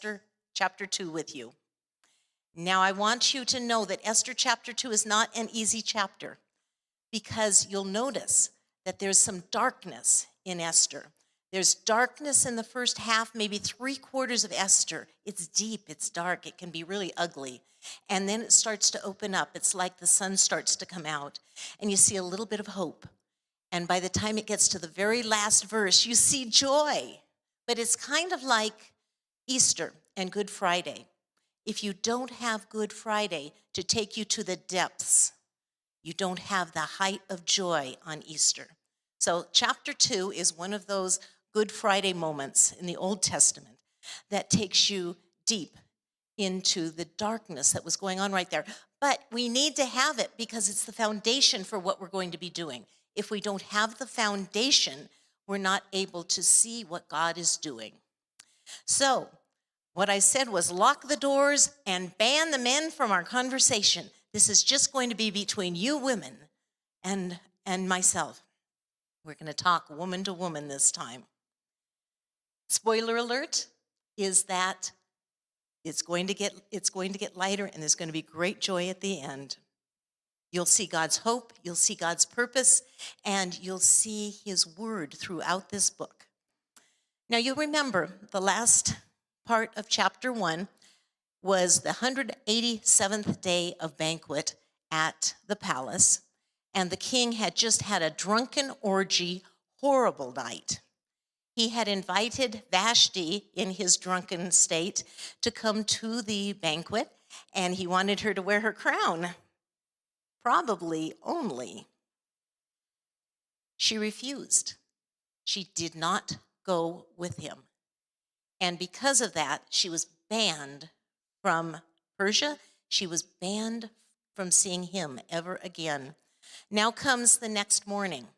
Esther chapter 2 with you. Now, I want you to know that Esther chapter 2 is not an easy chapter, because you'll notice that there's some darkness in Esther. There's darkness in the first half, maybe 3/4 of Esther. It's deep, it's dark, it can be really ugly. And then it starts to open up. It's like the sun starts to come out, and you see a little bit of hope. And by the time it gets to the very last verse, you see joy. But it's kind of like Easter and Good Friday. If you don't have Good Friday to take you to the depths, you don't have the height of joy on Easter. So chapter 2 is one of those Good Friday moments in the Old Testament that takes you deep into the darkness that was going on right there. But we need to have it because it's the foundation for what we're going to be doing. If we don't have the foundation, we're not able to see what God is doing. So what I said was lock the doors and ban the men from our conversation. This is just going to be between you women and myself. We're going to talk woman to woman this time. Spoiler alert is that it's going to get lighter, and there's going to be great joy at the end. You'll see God's hope, you'll see God's purpose, and you'll see his word throughout this book. Now, you'll remember the last part of chapter 1 was the 187th day of banquet at the palace, and the king had just had a drunken orgy, horrible night. He had invited Vashti in his drunken state to come to the banquet, and he wanted her to wear her crown, probably only. She refused. She did not go with him. And because of that, she was banned from Persia. She was banned from seeing him ever again. Now comes the next morning,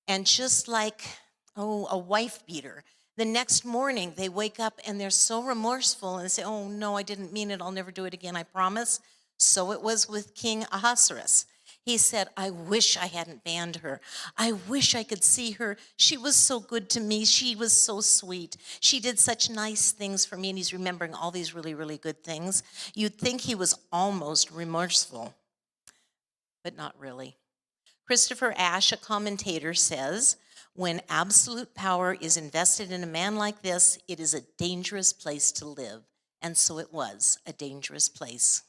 and just like, a wife beater, the next morning they wake up and they're so remorseful and say, oh no, I didn't mean it, I'll never do it again, I promise. So it was with King Ahasuerus. He said, I wish I hadn't banned her. I wish I could see her. She was so good to me. She was so sweet. She did such nice things for me. And he's remembering all these really, really good things. You'd think he was almost remorseful, but not really. Christopher Ashe, a commentator, says, when absolute power is invested in a man like this, it is a dangerous place to live. And so it was a dangerous place.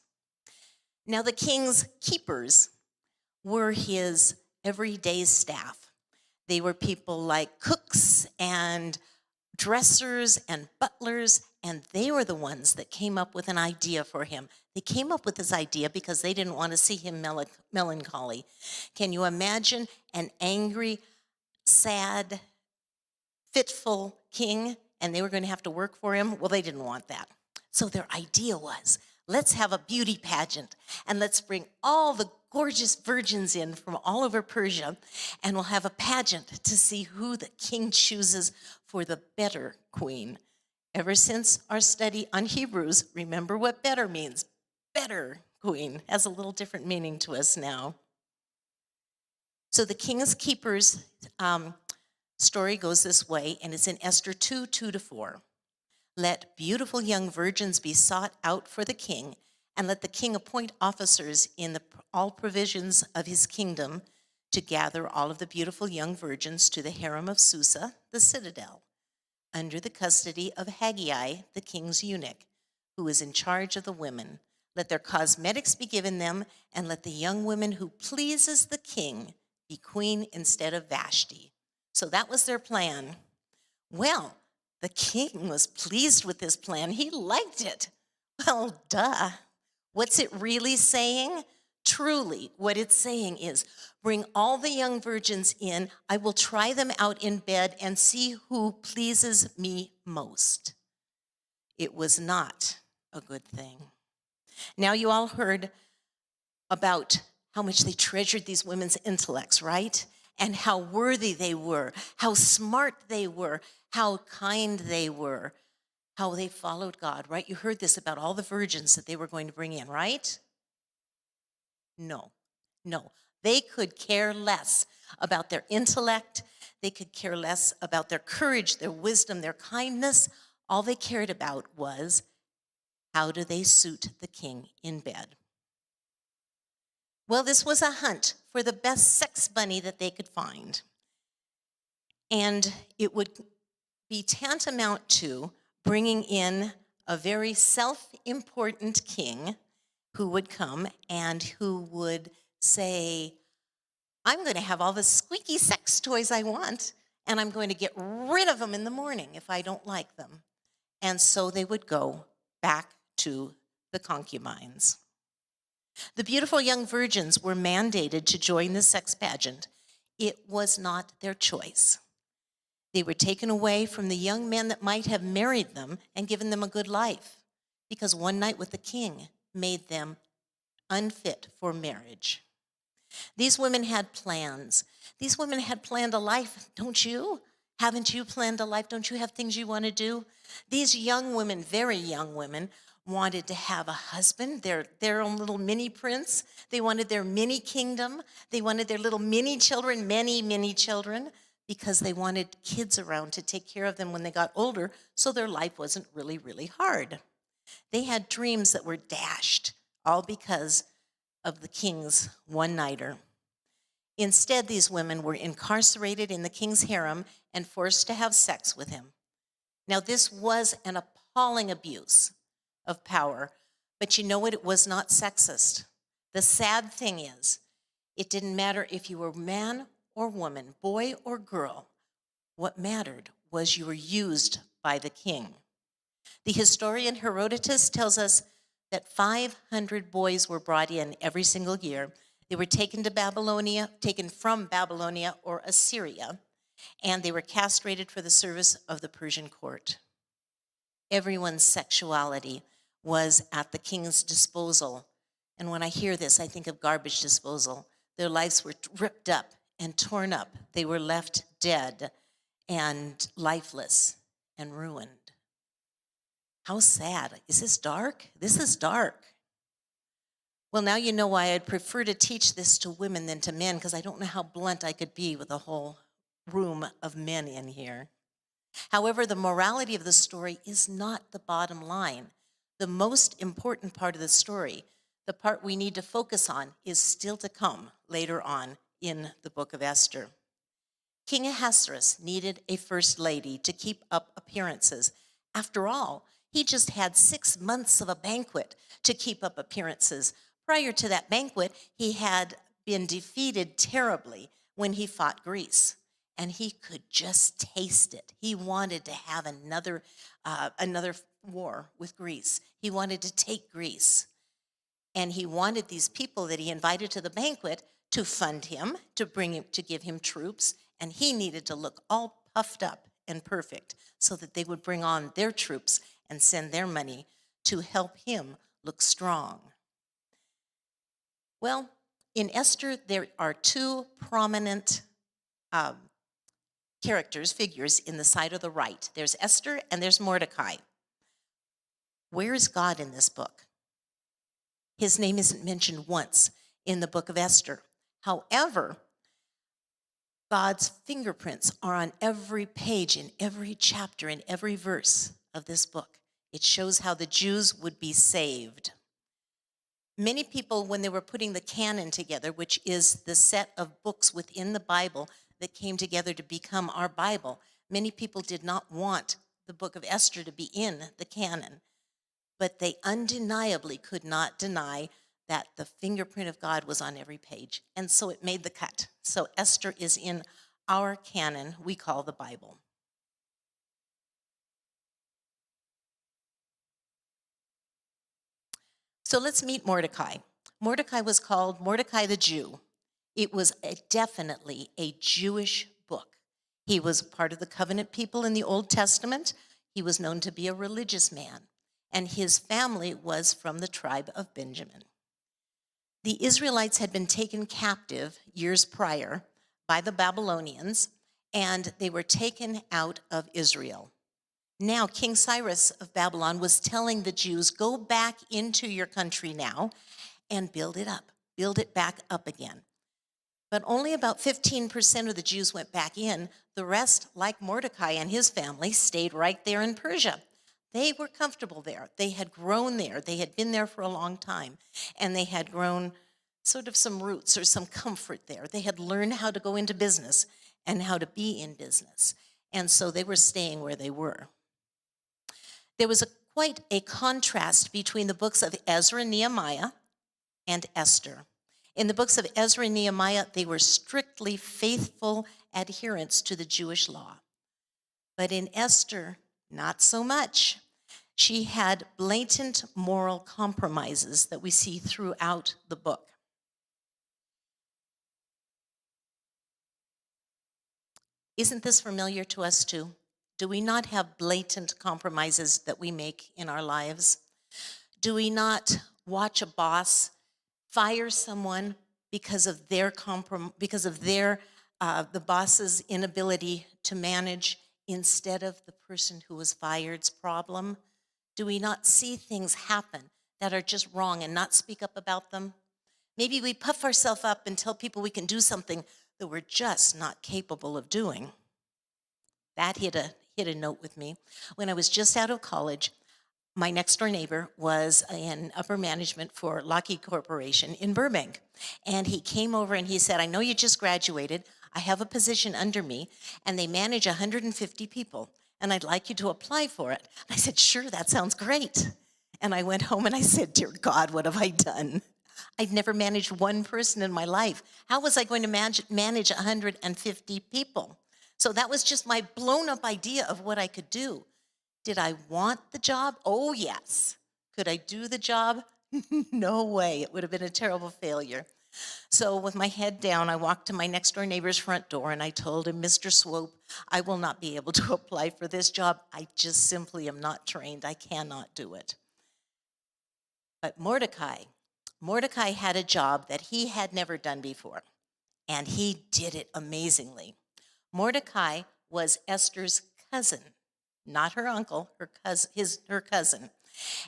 Now, the king's keepers were his everyday staff. They were people like cooks and dressers and butlers, and they were the ones that came up with an idea for him. They came up with this idea because they didn't want to see him melancholy. Can you imagine an angry, sad, fitful king, and they were going to have to work for him? Well, they didn't want that. So their idea was, let's have a beauty pageant, and let's bring all the gorgeous virgins in from all over Persia, and we'll have a pageant to see who the king chooses for the better queen. Ever since our study on Hebrews, remember what better means. Better queen has a little different meaning to us now. So the king's keepers story goes this way, and it's in Esther 2, 2-4. Let beautiful young virgins be sought out for the king, and let the king appoint officers in all provisions of his kingdom to gather all of the beautiful young virgins to the harem of Susa, the citadel, under the custody of Haggai, the king's eunuch, who is in charge of the women. Let their cosmetics be given them, and let the young woman who pleases the king be queen instead of Vashti. So that was their plan. Well, the king was pleased with this plan. He liked it. Well, duh. What's it really saying? Truly, what it's saying is, bring all the young virgins in. I will try them out in bed and see who pleases me most. It was not a good thing. Now, you all heard about how much they treasured these women's intellects, right? And how worthy they were, how smart they were, how kind they were, how they followed God, right? You heard this about all the virgins that they were going to bring in, right? No. They could care less about their intellect. They could care less about their courage, their wisdom, their kindness. All they cared about was How do they suit the king in bed? Well, this was a hunt for the best sex bunny that they could find. And it would be tantamount to bringing in a very self-important king who would come and who would say, I'm going to have all the squeaky sex toys I want, and I'm going to get rid of them in the morning if I don't like them. And so they would go back to the concubines. The beautiful young virgins were mandated to join the sex pageant. It was not their choice. They were taken away from the young men that might have married them and given them a good life, because one night with the king made them unfit for marriage. These women had plans. These women had planned a life, don't you? Haven't you planned a life? Don't you have things you want to do? These young women, very young women, wanted to have a husband, their own little mini prince. They wanted their mini kingdom. They wanted their little mini children, many children, because they wanted kids around to take care of them when they got older, so their life wasn't really hard. They had dreams that were dashed, all because of the king's one-nighter. Instead, these women were incarcerated in the king's harem and forced to have sex with him. Now, this was an appalling abuse of power, but you know what? It was not sexist. The sad thing is, it didn't matter if you were man or woman, boy or girl. What mattered was you were used by the king. The historian Herodotus tells us that 500 boys were brought in every single year. They were taken from Babylonia or Assyria, and they were castrated for the service of the Persian court. Everyone's sexuality was at the king's disposal. And when I hear this, I think of garbage disposal. Their lives were ripped up and torn up. They were left dead and lifeless and ruined. How sad. Is this dark? This is dark. Well, now you know why I'd prefer to teach this to women than to men, because I don't know how blunt I could be with a whole room of men in here. However, the morality of the story is not the bottom line. The most important part of the story, the part we need to focus on, is still to come later on in the book of Esther. King Ahasuerus needed a first lady to keep up appearances. After all, he just had 6 months of a banquet to keep up appearances. Prior to that banquet, he had been defeated terribly when he fought Greece, and he could just taste it. He wanted to have another war with Greece. He wanted to take Greece, and he wanted these people that he invited to the banquet to fund him, to give him troops, and he needed to look all puffed up and perfect so that they would bring on their troops and send their money to help him look strong. Well, in Esther, there are two prominent figures in the side of the right. There's Esther and there's Mordecai. Where is God in this book? His name isn't mentioned once in the book of Esther. However, God's fingerprints are on every page, in every chapter, in every verse of this book. It shows how the Jews would be saved. Many people, when they were putting the canon together, which is the set of books within the Bible that came together to become our Bible, many people did not want the book of Esther to be in the canon. But they undeniably could not deny that the fingerprint of God was on every page. And so it made the cut. So Esther is in our canon we call the Bible. So let's meet Mordecai. Mordecai was called Mordecai the Jew. It was definitely a Jewish book. He was part of the covenant people in the Old Testament. He was known to be a religious man, and his family was from the tribe of Benjamin. The Israelites had been taken captive years prior by the Babylonians, and they were taken out of Israel. Now, King Cyrus of Babylon was telling the Jews, go back into your country now and build it up, build it back up again. But only about 15% of the Jews went back in. The rest, like Mordecai and his family, stayed right there in Persia. They were comfortable there. They had grown there. They had been there for a long time, and they had grown sort of some roots or some comfort there. They had learned how to go into business and how to be in business, and so they were staying where they were. There was quite a contrast between the books of Ezra and Nehemiah and Esther. In the books of Ezra and Nehemiah, they were strictly faithful adherents to the Jewish law. But in Esther, not so much. She had blatant moral compromises that we see throughout the book. Isn't this familiar to us too? Do we not have blatant compromises that we make in our lives? Do we not watch a boss fire someone because of the boss's inability to manage instead of the person who was fired's problem? Do we not see things happen that are just wrong and not speak up about them? Maybe we puff ourselves up and tell people we can do something that we're just not capable of doing. That hit a note with me. When I was just out of college, my next door neighbor was in upper management for Lockheed Corporation in Burbank. And he came over and he said, I know you just graduated. I have a position under me, and they manage 150 people, and I'd like you to apply for it. And I said, sure, that sounds great. And I went home and I said, dear God, what have I done? I'd never managed one person in my life. How was I going to manage 150 people? So that was just my blown up idea of what I could do. Did I want the job? Oh, yes. Could I do the job? No way. It would have been a terrible failure. So with my head down, I walked to my next door neighbor's front door and I told him, Mr. Swope, I will not be able to apply for this job. I just simply am not trained. I cannot do it. But Mordecai had a job that he had never done before, and he did it amazingly. Mordecai was Esther's cousin, not her uncle, her cousin.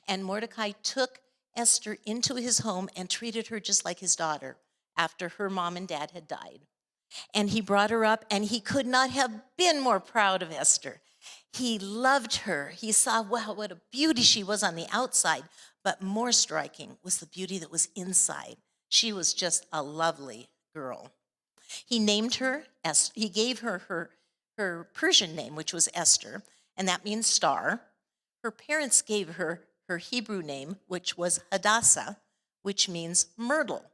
And Mordecai took Esther into his home and treated her just like his daughter after her mom and dad had died. And he brought her up, and he could not have been more proud of Esther. He loved her. He saw, wow, what a beauty she was on the outside, but more striking was the beauty that was inside. She was just a lovely girl. He named her, he gave her her Persian name, which was Esther, and that means star. Her parents gave her her Hebrew name, which was Hadassah, which means myrtle.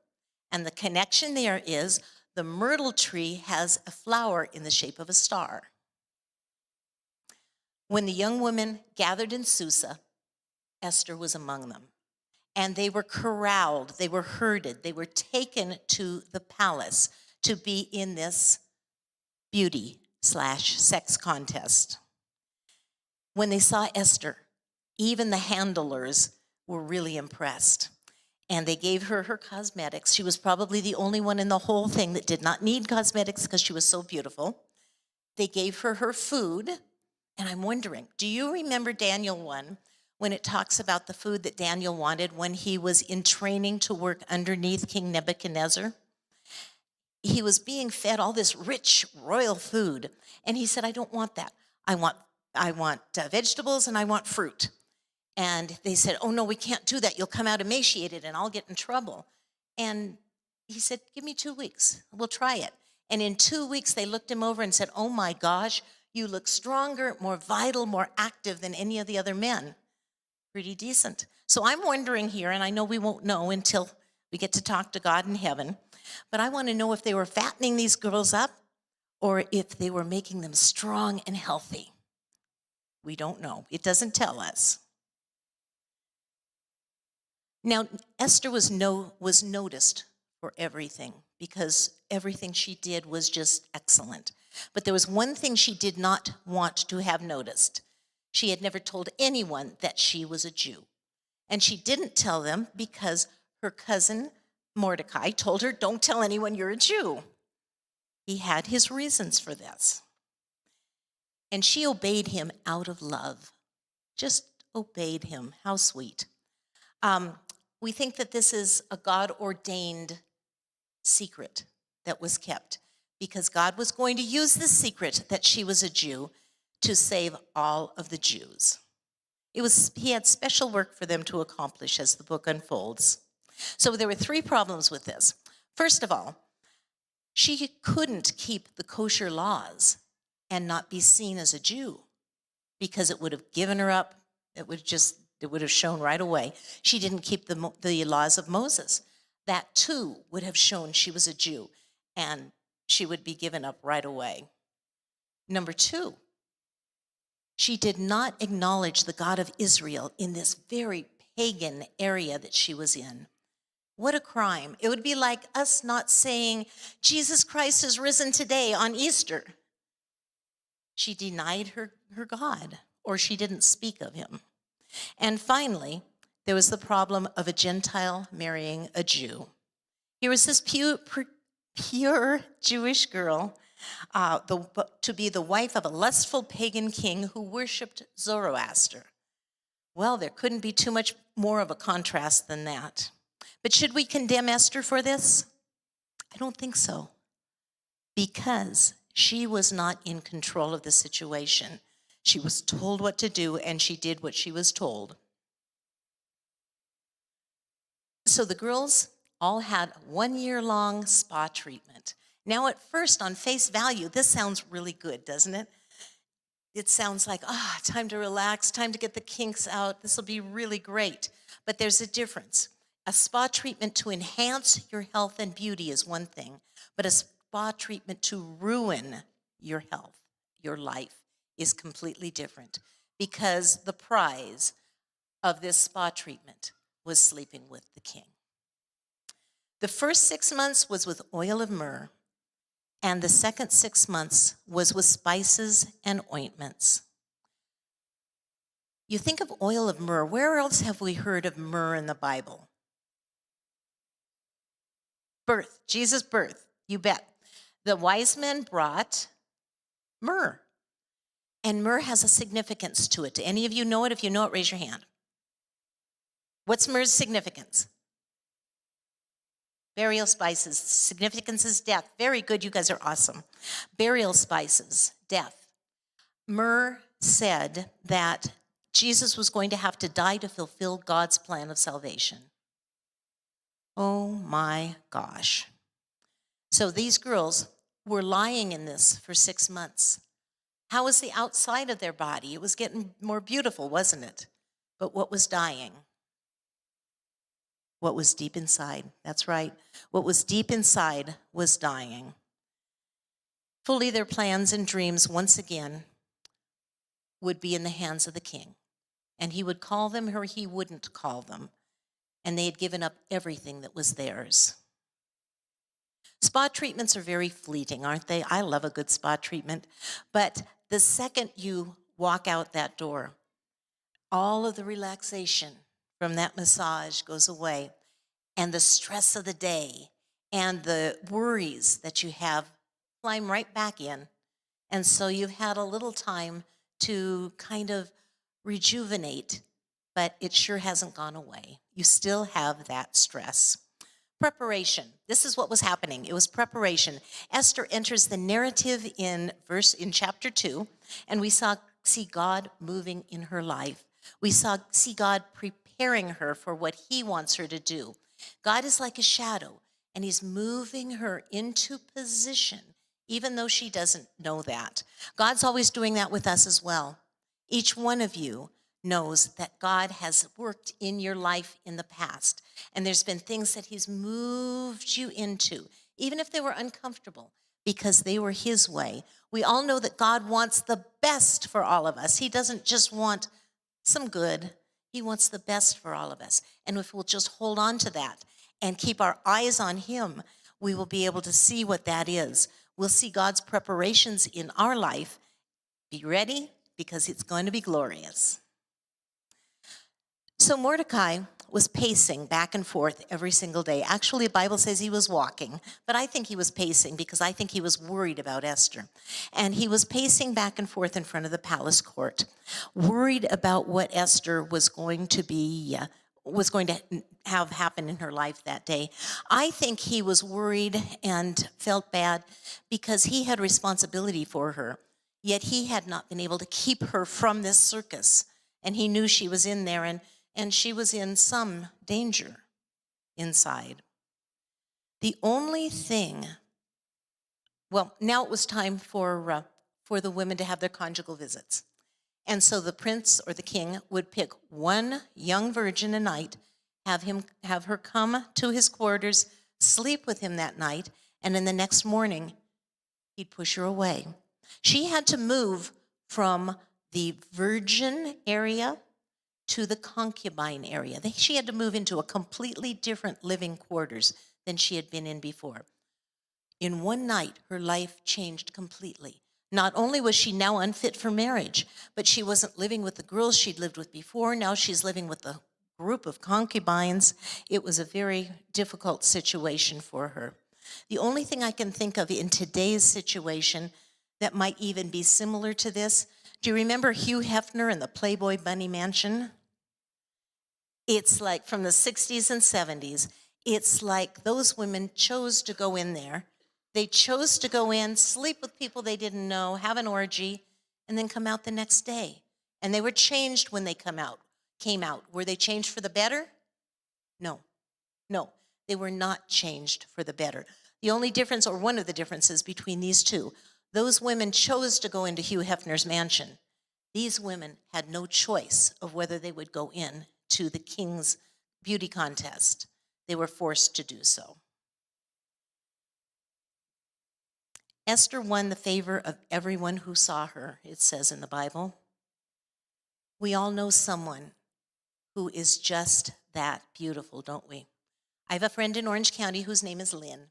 And the connection there is the myrtle tree has a flower in the shape of a star. When the young women gathered in Susa, Esther was among them. And they were corralled, they were herded, they were taken to the palace to be in this beauty/sex contest. When they saw Esther, even the handlers were really impressed. And they gave her her cosmetics. She was probably the only one in the whole thing that did not need cosmetics because she was so beautiful. They gave her her food. And I'm wondering, do you remember Daniel 1 when it talks about the food that Daniel wanted when he was in training to work underneath King Nebuchadnezzar? He was being fed all this rich royal food. And he said, I don't want that. I want vegetables and I want fruit. And they said, oh, no, we can't do that. You'll come out emaciated and I'll get in trouble. And he said, give me 2 weeks. We'll try it. And in 2 weeks, they looked him over and said, oh, my gosh, you look stronger, more vital, more active than any of the other men. Pretty decent. So I'm wondering here, and I know we won't know until we get to talk to God in heaven, but I want to know if they were fattening these girls up or if they were making them strong and healthy. We don't know. It doesn't tell us. Now, Esther was noticed for everything because everything she did was just excellent. But there was one thing she did not want to have noticed. She had never told anyone that she was a Jew. And she didn't tell them because her cousin Mordecai told her, don't tell anyone you're a Jew. He had his reasons for this. And she obeyed him out of love. Just obeyed him. How sweet. We think that this is a God-ordained secret that was kept because God was going to use this secret that she was a Jew to save all of the Jews. He had special work for them to accomplish as the book unfolds. So there were 3 problems with this. First of all, she couldn't keep the kosher laws and not be seen as a Jew, because it would have given her up. It would have shown right away. She didn't keep the laws of Moses. That too would have shown she was a Jew, and she would be given up right away. Number 2, she did not acknowledge the God of Israel in this very pagan area that she was in. What a crime. It would be like us not saying, Jesus Christ is risen today on Easter. She denied her God, or she didn't speak of him. And finally, there was the problem of a Gentile marrying a Jew. Here was this pure Jewish girl to be the wife of a lustful pagan king who worshipped Zoroaster. Well, there couldn't be too much more of a contrast than that. But should we condemn Esther for this? I don't think so, because she was not in control of the situation. She was told what to do, and she did what she was told. So the girls all had 1-year-long spa treatment. Now, at first, on face value, this sounds really good, doesn't it? It sounds like, time to relax, time to get the kinks out. This will be really great. But there's a difference. A spa treatment to enhance your health and beauty is one thing, but a spa treatment to ruin your health, your life, is completely different, because the prize of this spa treatment was sleeping with the king. The first 6 months was with oil of myrrh, and the second 6 months was with spices and ointments. You think of oil of myrrh. Where else have we heard of myrrh in the Bible? Birth, Jesus' birth, you bet. The wise men brought myrrh, and myrrh has a significance to it. Do any of you know it? If you know it, raise your hand. What's myrrh's significance? Burial spices. Significance is death. Very good, you guys are awesome. Burial spices, death. Myrrh said that Jesus was going to have to die to fulfill God's plan of salvation. Oh my gosh. So these girls were lying in this for 6 months. How was the outside of their body? It was getting more beautiful, wasn't it? But what was dying? What was deep inside? That's right. What was deep inside was dying. Fully, their plans and dreams once again would be in the hands of the king. And he would call them, or he wouldn't call them. And they had given up everything that was theirs. Spa treatments are very fleeting, aren't they? I love a good spa treatment. But the second you walk out that door, all of the relaxation from that massage goes away, and the stress of the day and the worries that you have climb right back in. And so you've had a little time to kind of rejuvenate, but it sure hasn't gone away. You still have that stress. Preparation. This is what was happening. It was preparation. Esther enters the narrative in chapter 2, and we see God moving in her life. We see God preparing her for what he wants her to do. God is like a shadow, and he's moving her into position, even though she doesn't know that. God's always doing that with us as well. Each one of you knows that God has worked in your life in the past, and there's been things that he's moved you into, even if they were uncomfortable, because they were his way. We all know that God wants the best for all of us. He doesn't just want some good. He wants the best for all of us. And if we'll just hold on to that and keep our eyes on him, we will be able to see what that is. We'll see God's preparations in our life. Be ready, because it's going to be glorious. So Mordecai was pacing back and forth every single day. Actually, the Bible says he was walking, but I think he was pacing because I think he was worried about Esther. And he was pacing back and forth in front of the palace court, worried about what Esther was going to have happen in her life that day. I think he was worried and felt bad because he had responsibility for her, yet he had not been able to keep her from this circus. and he knew she was in there, and she was in some danger inside. The only thing, well, now it was time for the women to have their conjugal visits. And so the prince or the king would pick one young virgin a night, have her come to his quarters, sleep with him that night, and then the next morning, he'd push her away. She had to move from the virgin area to the concubine area. She had to move into a completely different living quarters than she had been in before. In one night, her life changed completely. Not only was she now unfit for marriage, but she wasn't living with the girls she'd lived with before. Now she's living with a group of concubines. It was a very difficult situation for her. The only thing I can think of in today's situation that might even be similar to this, do you remember Hugh Hefner and the Playboy Bunny Mansion? It's like from the 60s and 70s. It's like those women chose to go in there. They chose to go in, sleep with people they didn't know, have an orgy, and then come out the next day. And they were changed when they came out. Were they changed for the better? No, they were not changed for the better. The only difference, or one of the differences between these two, those women chose to go into Hugh Hefner's mansion. These women had no choice of whether they would go in to the king's beauty contest. They were forced to do so. Esther won the favor of everyone who saw her, it says in the Bible. We all know someone who is just that beautiful, don't we? I have a friend in Orange County whose name is Lynn.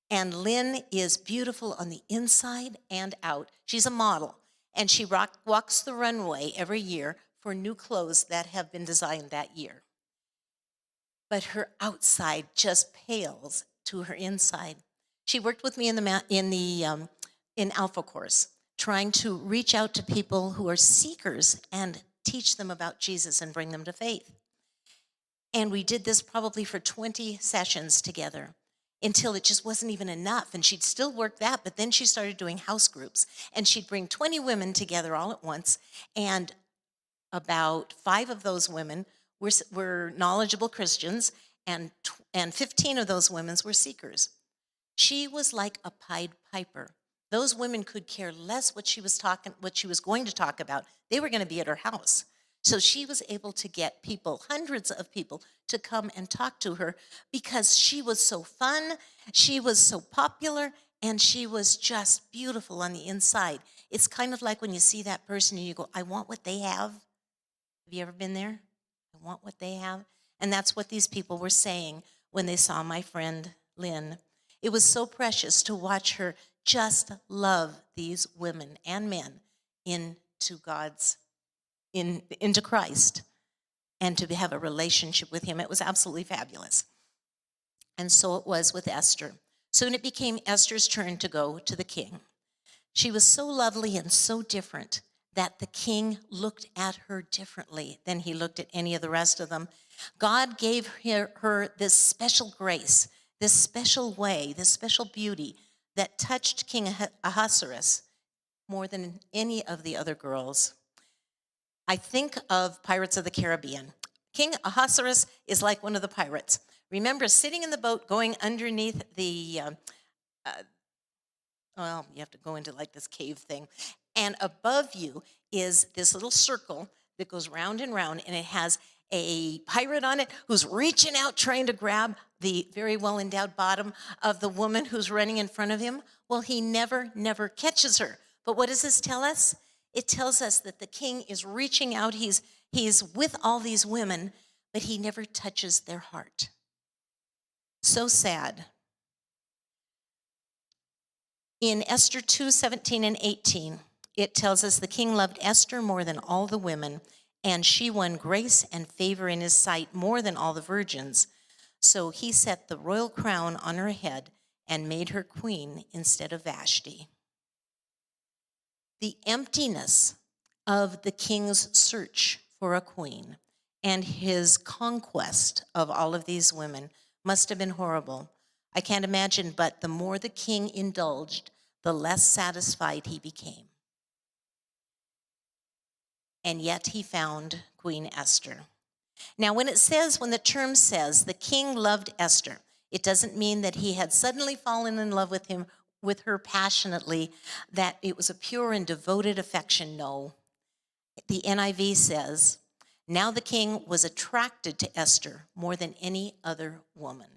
And Lynn is beautiful on the inside and out. She's a model, and she walks the runway every year for new clothes that have been designed that year. But her outside just pales to her inside. She worked with me in Alpha Course, trying to reach out to people who are seekers and teach them about Jesus and bring them to faith. And we did this probably for 20 sessions together until it just wasn't even enough. And she'd still work that, but then she started doing house groups. And she'd bring 20 women together all at once. And about 5 of those women were knowledgeable Christians, and 15 of those women were seekers. She was like a Pied Piper. Those women could care less what she was going to talk about. They were going to be at her house. So she was able to get people, hundreds of people, to come and talk to her because she was so fun, she was so popular, and she was just beautiful on the inside. It's kind of like when you see that person and you go, I want what they have. Have you ever been there? I want what they have. And that's what these people were saying when they saw my friend Lynn. It was so precious to watch her just love these women and men into Christ and to have a relationship with him. It was absolutely fabulous. And so it was with Esther. Soon it became Esther's turn to go to the king. She was so lovely and so different that the king looked at her differently than he looked at any of the rest of them. God gave her this special grace, this special way, this special beauty that touched King Ahasuerus more than any of the other girls. I think of Pirates of the Caribbean. King Ahasuerus is like one of the pirates. Remember sitting in the boat going underneath the, you have to go into like this cave thing. And above you is this little circle that goes round and round, and it has a pirate on it who's reaching out trying to grab the very well-endowed bottom of the woman who's running in front of him. Well, he never catches her. But what does this tell us? It tells us that the king is reaching out. He's with all these women, but he never touches their heart. So sad. In Esther 2:17 and 18, it tells us the king loved Esther more than all the women, and she won grace and favor in his sight more than all the virgins. So he set the royal crown on her head and made her queen instead of Vashti. The emptiness of the king's search for a queen and his conquest of all of these women must have been horrible. I can't imagine, but the more the king indulged, the less satisfied he became. and yet he found Queen Esther. Now, when the term says the king loved Esther, it doesn't mean that he had suddenly fallen in love with her passionately, that it was a pure and devoted affection. No. The NIV says, now the king was attracted to Esther more than any other woman.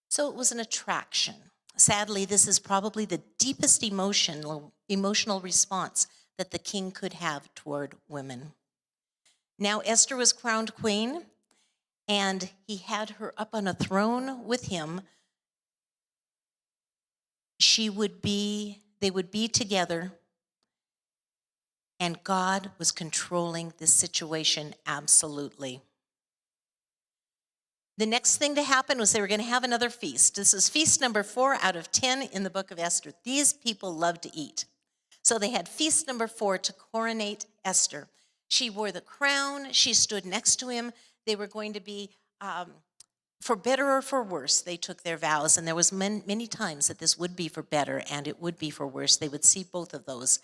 So it was an attraction. Sadly, this is probably the deepest emotional response that the king could have toward women. Now Esther was crowned queen, and he had her up on a throne with him. They would be together, and God was controlling this situation absolutely. The next thing to happen was they were going to have another feast. This is feast number 4 out of 10 in the book of Esther. These people love to eat. So they had feast number 4 to coronate Esther. She wore the crown. She stood next to him. They were going to be, for better or for worse, they took their vows. And there was many times that this would be for better and it would be for worse. They would see both of those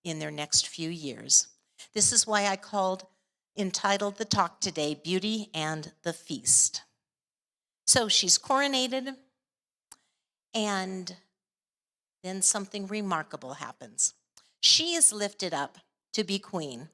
in their next few years. This is why I entitled the talk today, Beauty and the Feast. So she's coronated, and then something remarkable happens. She is lifted up to be queen.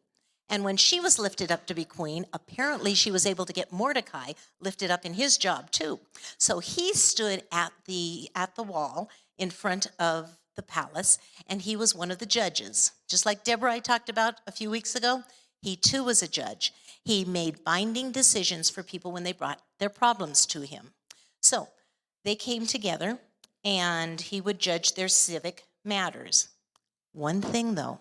And when she was lifted up to be queen, apparently she was able to get Mordecai lifted up in his job too. So he stood at the wall in front of the palace, and he was one of the judges. Just like Deborah I talked about a few weeks ago, he too was a judge. He made binding decisions for people when they brought their problems to him. So they came together, and he would judge their civic matters. One thing though,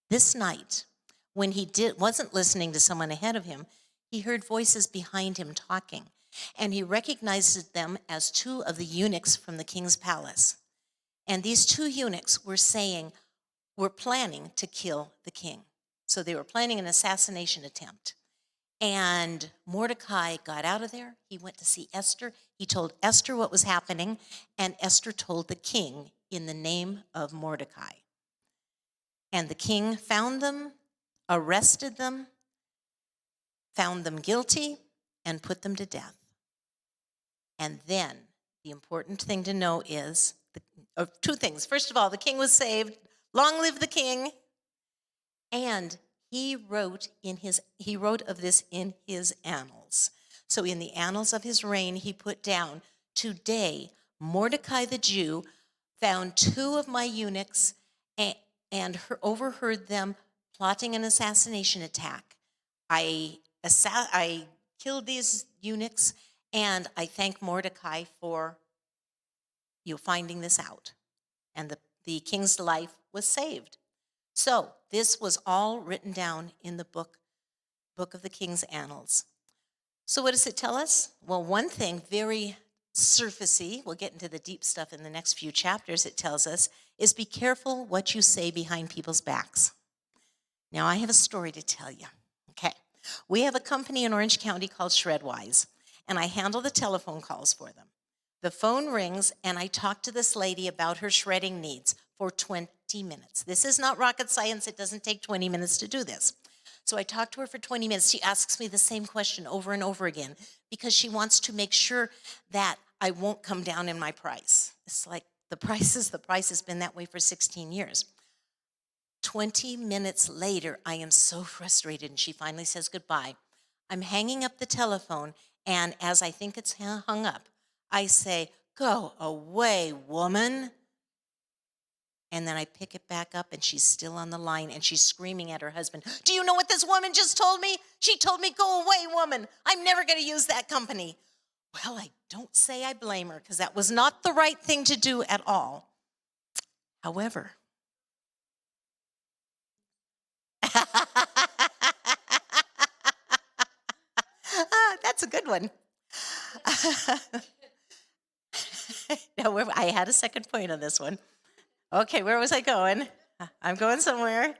this night, when he wasn't listening to someone ahead of him, he heard voices behind him talking, and he recognized them as 2 of the eunuchs from the king's palace. And these 2 eunuchs were planning to kill the king. So they were planning an assassination attempt. And Mordecai got out of there. He went to see Esther. He told Esther what was happening, and Esther told the king in the name of Mordecai. And the king found them, arrested them, found them guilty, and put them to death. And then the important thing to know is 2 things. First of all, the king was saved. Long live the king. And he wrote of this in his annals. So in the annals of his reign, he put down, today, Mordecai the Jew found 2 of my eunuchs and overheard them plotting an assassination attack. I killed these eunuchs, and I thank Mordecai for finding this out. And the king's life was saved. So this was all written down in the book of the King's Annals. So what does it tell us? Well, one thing, very surfacey, we'll get into the deep stuff in the next few chapters, it tells us, is be careful what you say behind people's backs. Now, I have a story to tell you. Okay. We have a company in Orange County called Shredwise, and I handle the telephone calls for them. The phone rings, and I talk to this lady about her shredding needs for 20 minutes. This is not rocket science. It doesn't take 20 minutes to do this. So I talk to her for 20 minutes. She asks me the same question over and over again because she wants to make sure that I won't come down in my price. It's like the price has been that way for 16 years. 20 minutes later, I am so frustrated, and she finally says goodbye. I'm hanging up the telephone, and as I think it's hung up, I say, "Go away, woman." And then I pick it back up, and she's still on the line, and she's screaming at her husband, "Do you know what this woman just told me? She told me, 'Go away, woman. I'm never going to use that company.'" Well, I don't say I blame her, because that was not the right thing to do at all. However, that's a good one. No, I had a second point on this one. Okay, where was I going? I'm going somewhere.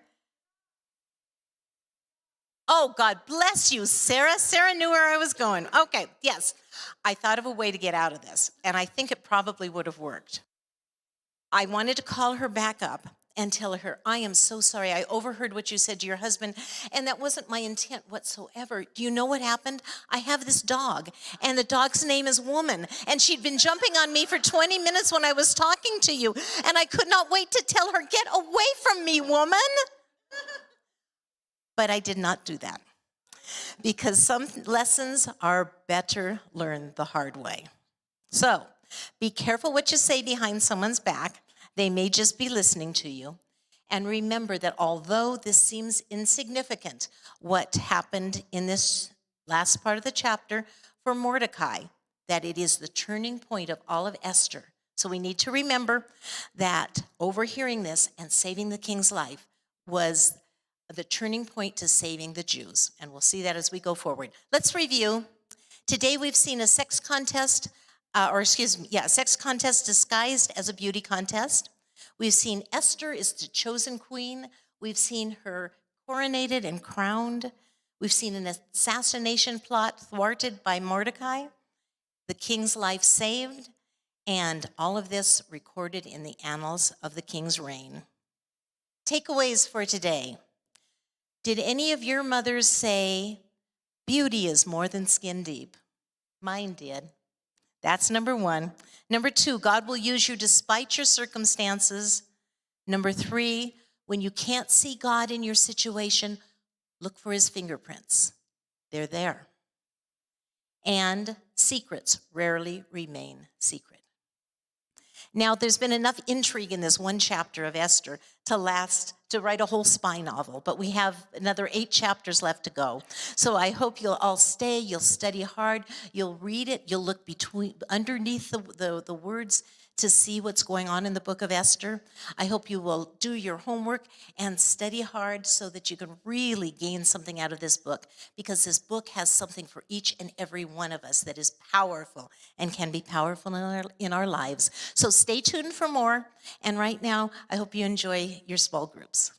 Oh, God bless you, Sarah. Sarah knew where I was going. Okay, yes. I thought of a way to get out of this, and I think it probably would have worked. I wanted to call her back up, and tell her, I am so sorry. I overheard what you said to your husband, and that wasn't my intent whatsoever. Do you know what happened? I have this dog, and the dog's name is Woman, and she'd been jumping on me for 20 minutes when I was talking to you, and I could not wait to tell her, get away from me, woman. But I did not do that, because some lessons are better learned the hard way. So be careful what you say behind someone's back. They may just be listening to you. And remember that although this seems insignificant, what happened in this last part of the chapter for Mordecai, that it is the turning point of all of Esther. So we need to remember that overhearing this and saving the king's life was the turning point to saving the Jews. And we'll see that as we go forward. Let's review. Today we've seen a sex contest sex contest disguised as a beauty contest. We've seen Esther is the chosen queen. We've seen her coronated and crowned. We've seen an assassination plot thwarted by Mordecai, the king's life saved, and all of this recorded in the annals of the king's reign. Takeaways for today. Did any of your mothers say, beauty is more than skin deep? Mine did. That's number one. Number two, God will use you despite your circumstances. Number three, when you can't see God in your situation, look for his fingerprints. They're there. And secrets rarely remain secret. Now, there's been enough intrigue in this one chapter of Esther to write a whole spy novel, but we have another 8 chapters left to go. So I hope you'll all stay, you'll study hard, you'll read it, you'll look underneath the words to see what's going on in the book of Esther. I hope you will do your homework and study hard so that you can really gain something out of this book, because this book has something for each and every one of us that is powerful and can be powerful in our lives. So stay tuned for more. And right now, I hope you enjoy your small groups.